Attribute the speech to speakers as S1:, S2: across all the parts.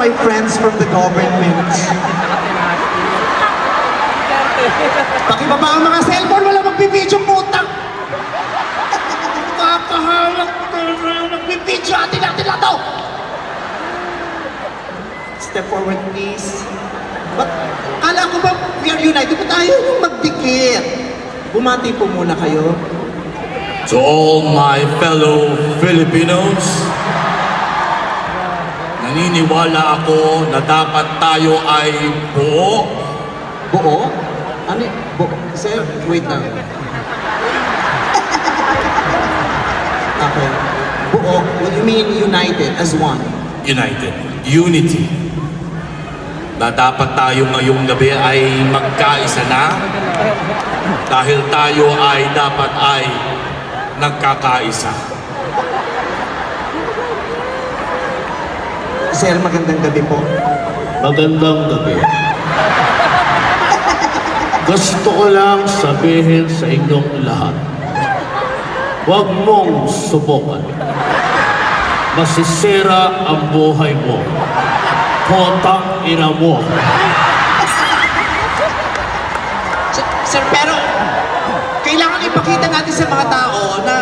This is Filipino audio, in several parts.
S1: my friends from the government. Pakibaba ang mga cellphone, wala magbibidyo, putang! Kakahawak, nagbibidyo, atin na to! Step forward, please. But, kala ko ba, we are united, ba't ayaw yung magdikit? Bumati po muna kayo.
S2: To all my fellow Filipinos, naniniwala ako na dapat tayo ay buo.
S1: Buo? Ano y- buo? Sir, wait lang. Okay. Buo, what do you mean united as one?
S2: United. Unity. Na dapat tayo ngayong gabi ay magkaisa na dahil tayo ay dapat ay nagkakaisa.
S1: Sir, magandang gabi po.
S3: Magandang gabi. Gusto ko lang sabihin sa inyong lahat, huwag mong subukan. Masisira ang buhay mo. Potang ina mo.
S1: Sir, pero kailangan ipakita natin sa mga tao na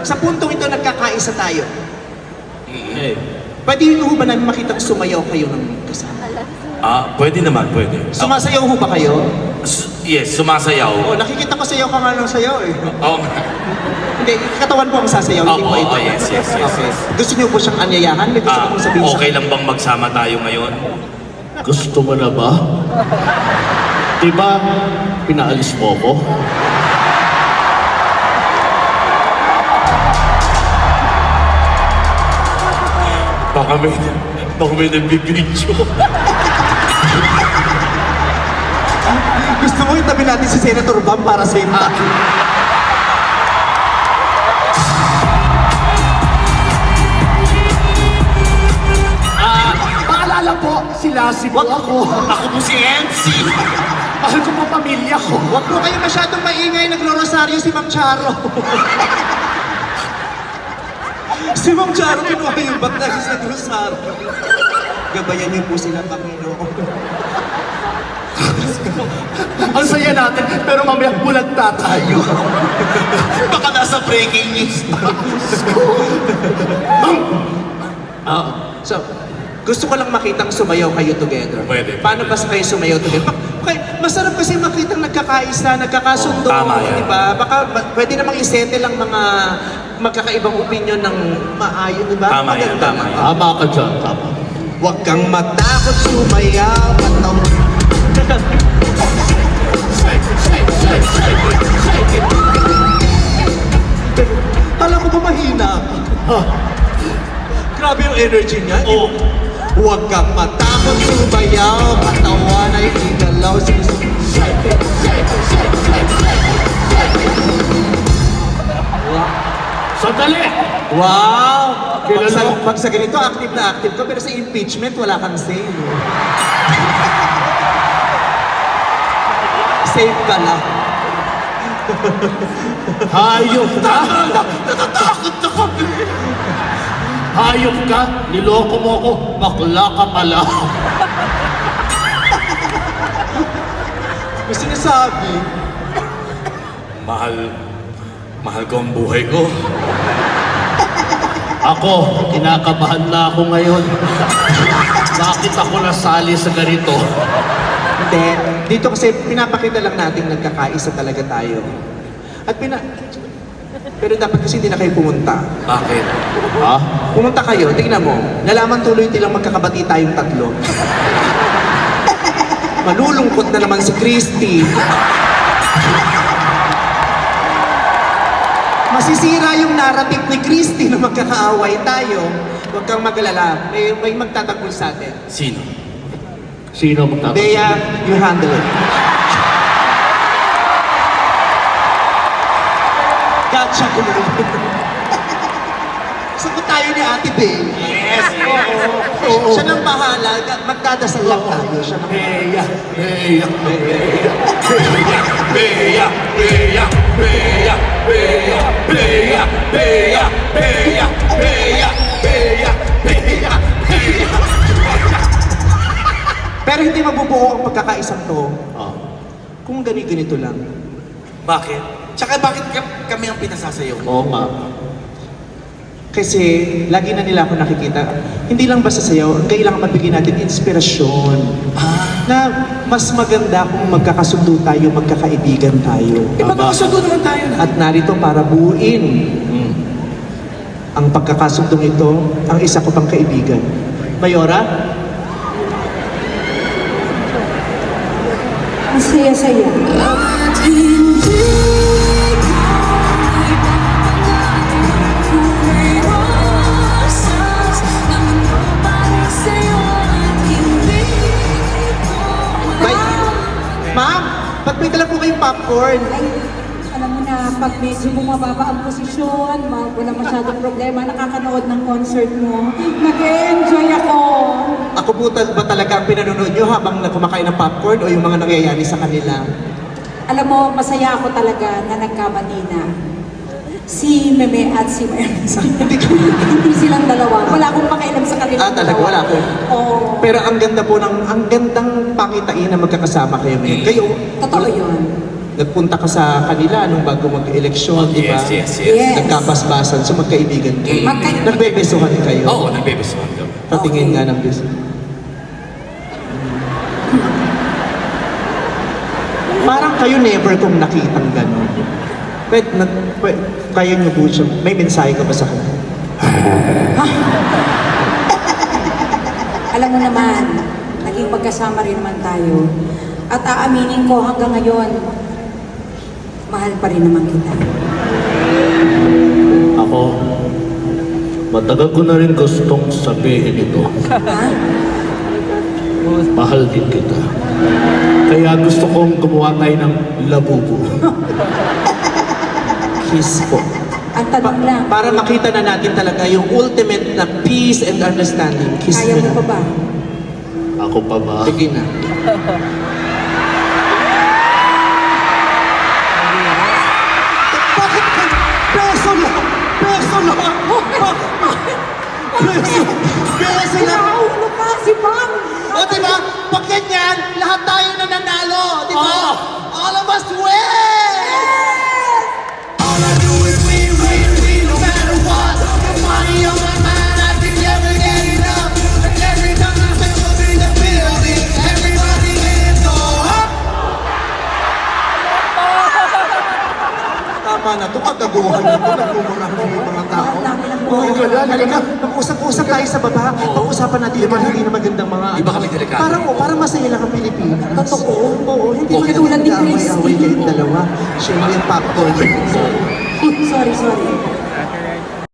S1: sa puntong ito nagkakaisa tayo.
S3: Eh,
S1: Pwede ho ba namin makita sumayaw kayo ng kasama?
S2: Pwede naman, pwede.
S1: Sumasayaw ho ba kayo?
S2: Yes, sumasayaw.
S1: Oh, nakikita ko sayaw ka nga ng sayaw eh.
S2: Oh,
S1: Hindi, katawan po ang sasayaw, hindi po ito.
S2: yes.
S1: Gusto niyo po siyang anyayahan? May gusto ko pong sabihin
S2: Okay lang bang magsama tayo ngayon?
S3: gusto mo na ba? Diba, pinaalis mo ko?
S2: Baka may nagbibidyo.
S1: Gusto mo itabi natin si Senator Bam para sa inyo?
S3: Paalala po, sila si po ako.
S2: Ako po si MC.
S3: Mahal ko po pamilya ko.
S1: Huwag po kayo masyadong maingay, nagro-rosaryo si Ma'am Charo. Si Ma'am Charo, kinuha yung bag dahil sa nagrosaryo. Gabayan niyo po sila, Panginoon.
S3: Ang saya natin, pero mamaya bulagta tayo.
S2: Baka nasa breaking news na.
S1: So, gusto ko lang makitang sumayaw kayo together.
S2: Pwede.
S1: Paano ba kayo sumayaw together? Okay, masarap kasi makitang nagkakaisa, nagkakasundo.
S2: Tama yan.
S1: Di ba? Baka pwede namang isettle lang mga magkakaibang opinion ng maayos, di ba?
S2: Tama yan,
S1: Maganda.
S2: tama yan.
S3: Tama ka dyan, tama.
S1: Huwag kang matakot sumayaw at Kala ko ba mahina? Grabe yung energy niya.
S2: Oo.
S1: Huwag kang matakot sumayaw, katawan ay igalaw.
S3: Sandali!
S1: Wow!
S3: Kilala-
S1: Pag sa ganito, active na active ka, pero sa impeachment, wala kang say. No? Safe ka lang.
S3: Hayop ka!
S2: Natatakot na kami.
S3: Hayop ka! Niloko mo ako! Bakla ka pala!
S1: May sinasabi.
S2: Mahal ko ang buhay ko.
S3: Ako, kinakabahan na ako ngayon. Bakit ako nasali sa ganito?
S1: Hindi. Dito kasi pinapakita lang natin nagkakaisa talaga tayo. At pero dapat kasi hindi na kayo pumunta.
S2: Bakit?
S3: Ha?
S1: Pumunta kayo, tingnan mo. Nalaman tuloy nilang magkakabati tayong tatlo. Malulungkot na naman si Christy. Masisira yung narrative ni Christy na magkakaaway tayo. Huwag kang mag-alala. May magtatanggol sa atin.
S2: Sino?
S3: Sino magtatanggol?
S1: Bea, you handle it. Gotcha ko naman. Sagot tayo ni Ate Bea.
S2: Yes!
S1: Siya nang bahala. Magdadasal lang tayo. Siya nang
S3: Bea, Bea,
S2: Bea, Bea, Bea, Bea, Bea, Bea, Bea, Bea, Bea, Bea, Bea, Bea.
S1: Pero hindi mabubuo ang pagkakaisang to
S3: Ah.
S1: kung ganito lang.
S2: Bakit? Tsaka bakit kami ang pinasasayaw?
S3: Oo nga.
S1: Kasi lagi na nila ako nakikita, hindi lang basta sayaw, ang kailangan mabigyan natin inspirasyon. Na mas maganda kung magkakasundo tayo, magkakaibigan tayo.
S2: Magkakasundo naman tayo na.
S1: At narito para buuin ang pagkakasundong ito, ang isa ko pang kaibigan. Mayora,
S4: Ang saya-saya.
S1: ma'am, ba't may dala po kayong popcorn?
S4: Ay, alam mo na, pag medyo bumababa ang posisyon, wala masyadong problema, nakakanood ng concert mo, nag-enjoy ako.
S1: Ako po ba talaga ang pinanonood nyo habang kumakain ng popcorn o yung mga nangyayari sa kanila?
S4: Alam mo, masaya ako talaga na nagkamali na. Si Meme at si Mercy. Hindi silang dalawa. Wala akong pakialam sa kanila.
S1: Talaga, wala ko.
S4: Oo.
S1: Pero ang ganda po ang gandang pakitain na magkakasama kayo ngayon. Kayo,
S4: Totoo yun.
S1: nagpunta ka sa kanila nung bago mag-eleksyon, di ba?
S2: Yes.
S4: Yes.
S1: Nagkapasbasan, so magkaibigan kayo. Nagbebesuhan kayo.
S2: Oo, nagbebesuhan kami.
S1: Patingin
S4: Okay.
S1: nga ng beso. Parang kayo never kong nakitang gano'n. Kaya niyo po siya. May mensahe ka ba sa kanya?
S4: Alam mo naman, naging magkasama rin naman tayo. At aaminin ko hanggang ngayon, mahal pa rin naman kita.
S3: Ako, matagal ko na rin gustong sabihin ito.
S4: Ha?
S3: Mahal din kita. Kaya gusto kong gumawa tayo ng labubo.
S1: Kiss po.
S4: Ang tanong lang,
S1: Para makita na natin talaga yung ultimate na peace and understanding. Kiss
S4: kaya
S1: nyo
S4: mo pa
S1: na.
S4: ba?
S3: Ako pa ba?
S1: Sige na. Bakit ka? Peso lang! Peso lang! Peso lang!
S4: Pinaulo ka si Bang!
S1: O diba? Pag ganyan, lahat tayo nananalo! Diba?
S2: Oo.
S1: All of us win!
S5: All I do is win, win, win, no matter what. The money on my mind, I can never get enough. And every time I step up in the building, everybody hands go up.
S1: Tama na ito, kagaguhan na ito, nagmumurahan na yung mga tao. Oo, halika, mag-usap-usap tayo sa baba. Pag-usapan natin yung mga hindi na magandang mga...
S2: Iba kami delikado.
S1: Parang masaya lang ang Pilipinas.
S4: Totoo.
S1: Oo, hindi
S2: Okay.
S1: naman
S4: Tulad ni
S1: nag-aaway-away
S4: Christy.
S1: kayong dalawa. Share mo yung popcorn.
S4: Sorry.